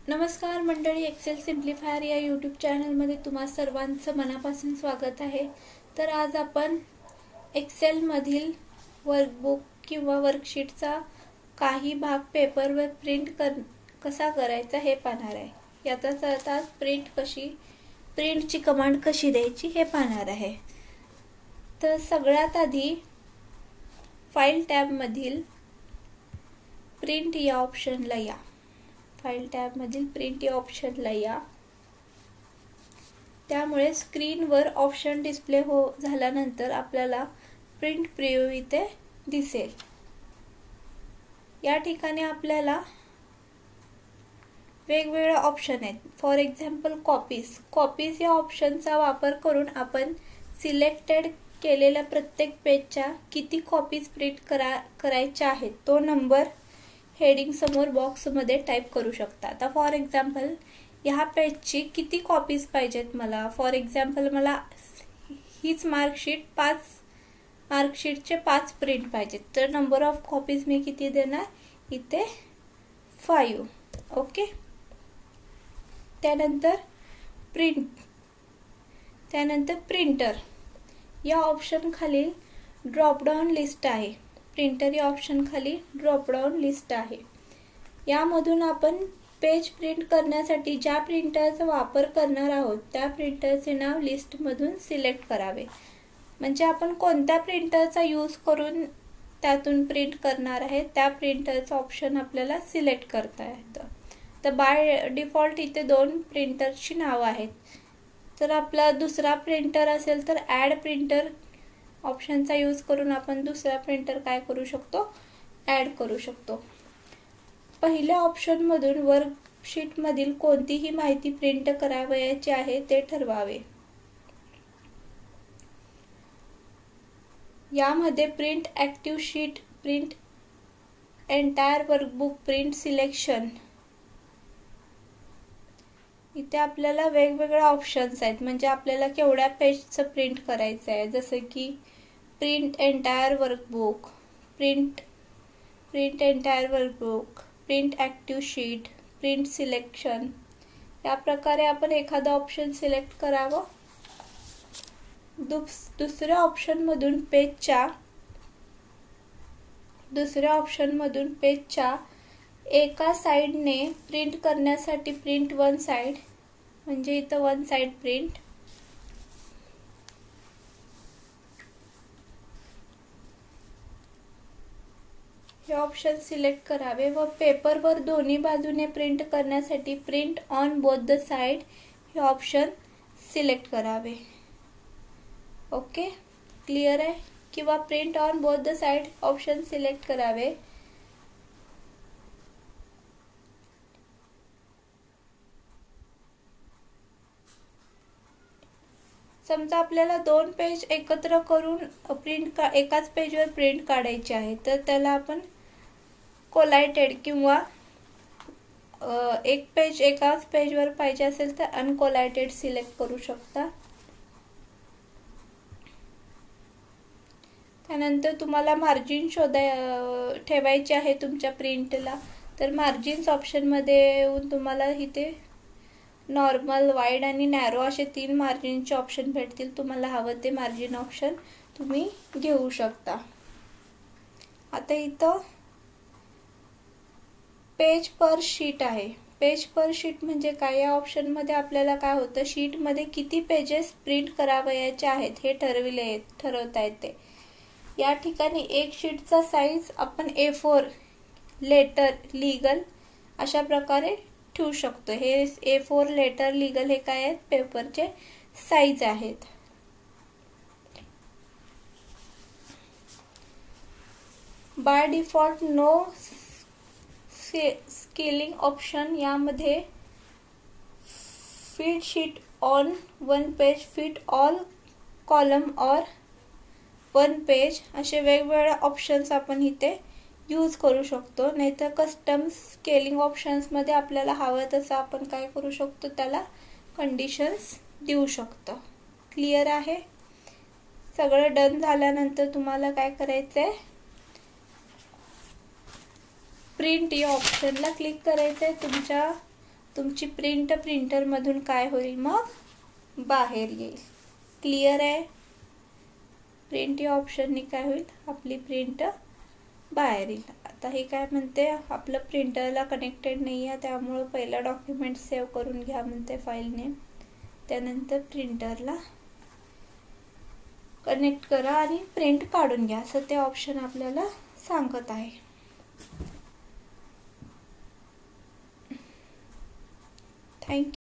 नमस्कार मंडळी, एक्सेल सिम्प्लिफायर या यूट्यूब चॅनलमध्ये तुम्हा सर्वांचं मनापासून स्वागत आहे। तर आज आपण एक्सेलमधील वर्कबुक किंवा वर्कशीटचा काही भाग पेपरवर कसा करायचा हे पाहणार आहे। याचाच अर्थ आज प्रिंटची कमांड कशी द्यायची हे पाहणार आहे। तर सगळ्यात आधी फाइल टॅबमधील प्रिंट या ऑप्शनला या। फाइल टॅब मधील प्रिंट या ऑप्शनला या। त्यामुळे स्क्रीनवर ऑप्शन डिस्प्ले झाल्यानंतर आपल्याला प्रिंट प्रिव्ह्यू इथे दिसेल। या ठिकाणी आपल्याला वेगवेगळे ऑप्शन आहेत। फॉर एक्झाम्पल कॉपीज या ऑप्शनचा वापर करून आपण सिलेक्टेड केलेल्या प्रत्येक पेजच्या किती कॉपीज प्रिंट करायच्या आहेत तो नंबर हेडिंग समोर बॉक्स मध्ये टाइप करू शकता। आता फॉर एक्झाम्पल ह्या पेजची किती कॉपीज पाहिजेत मला, फॉर एक्झाम्पल मला हीच मार्कशीटचे 5 प्रिंट पाहिजेत, तर नंबर ऑफ कॉपीज मी किती देणार इथे 5। ओके। त्यानंतर प्रिंटर या ऑप्शन खाली ड्रॉप डाउन लिस्ट आहे। प्रिंटर या ऑप्शन खाली ड्रॉप डाउन लिस्ट आहे। यामधून आपण पेज प्रिंट करण्यासाठी ज्या प्रिंटरचा वापर करणार आहोत त्या प्रिंटरचे नाव लिस्ट मधून सिलेक्ट करावे। म्हणजे आपण कोणत्या प्रिंटरचा यूज करून त्यातून प्रिंट करणार आहे त्या प्रिंटरचा ऑप्शन आपल्याला सिलेक्ट करता येतं। तर बाय डिफॉल्ट इथे 2 प्रिंटरची नावे आहेत। तर आपला दुसरा प्रिंटर असेल तर ॲड प्रिंटर ऑप्शनचा यूज करून आपण दुसरा प्रिंटर काय करू शकतो, ॲड करू शकतो। पहिल्या ऑप्शन मधून वर्कशीट मधील कोणतीही माहिती प्रिंट करावयाची आहे ते ठरवावे। यामध्ये print active sheet, print entire workbook, print selection इथे आपल्याला वेगवेगळे ऑप्शन्स आहेत। म्हणजे आपल्याला केवढ्या पेजचं प्रिंट करायचं आहे, जसे की print entire workbook, print entire workbook, print active sheet, print selection. या प्रकारे आपण एखादा ऑप्शन सिलेक्ट करावं। दुसऱ्या ऑप्शन मधून पेजच्या एका साइडने प्रिंट करण्यासाठी प्रिंट वन साइड, म्हणजे इथं वन साइड प्रिंट, हे ऑप्शन सिलेक्ट करावे व पेपरवर दोन्ही बाजूने प्रिंट करण्यासाठी print on both the side हे ऑप्शन सिलेक्ट करावे। ओके, क्लियर आहे? किंवा print on both the side option select करावे। समजा आपल्याला 2 पेज एकत्र करून एकाच पेजवर प्रिंट काढायची आहे, तर त्याला आपण कोलायटेड किंवा एक पेज एकाच पेजवर पाहिजे असेल तर अनकोलायटेड सिलेक्ट करू शकता। त्यानंतर तुम्हाला मार्जिन ठेवायचे आहे तुमच्या प्रिंटला, तर मार्जिन्स ऑप्शन मध्ये येऊन तुम्हाला इथे नॉर्मल, वाईड आणि नॅरो असे 3 मार्जिनचे ऑप्शन भेटतील। तुम्हाला हवं ते मार्जिन ऑप्शन तुम्ही घेऊ शकता। आता इथं पेज पर शीट आहे। पेज पर शीट म्हणजे काय? या ऑप्शन मध्ये आपल्याला काय होतं, शीट मध्ये किती पेजेस प्रिंट करावयाचे आहेत हे ठरवता येते। या ठिकाणी एक शीटचा साईज आपण A4 लेटर लीगल अशा प्रकारे ठेवू शकतो। हे A4 लेटर लीगल हे काय आहेत, पेपरचे साईज आहेत। By default no scaling option, यामध्ये fit sheet on one page, fit all column or one page असे वेगवेगळे ऑप्शन्स आपण इथे यूज करू शकतो। नाहीतर कस्टम स्केलिंग ऑप्शन्स मध्ये आपल्याला हवं तसं आपण काय करू शकतो, त्याला कंडिशन्स देऊ शकतो। क्लियर आहे? सगळं डन झाल्यानंतर तुम्हाला काय करायचंय, प्रिंट या ऑप्शनला क्लिक करायचंय तुमच्या तुमची प्रिंट प्रिंटरमधून काय होईल, मग बाहेर येईल. क्लिअर आहे. प्रिंट या ऑप्शनने काय होईल, आपली प्रिंट बाहेर येईल. आता हे काय म्हणते, आपलं प्रिंटरला कनेक्टेड नाही आहे, त्यामुळं पहिला डॉक्युमेंट सेव्ह करून घ्या म्हणते फाईल नेम, त्यानंतर प्रिंटरला कनेक्ट करा आणि प्रिंट काढून घ्या, असं ते ऑप्शन आपल्याला सांगत आहे. थँक्यू.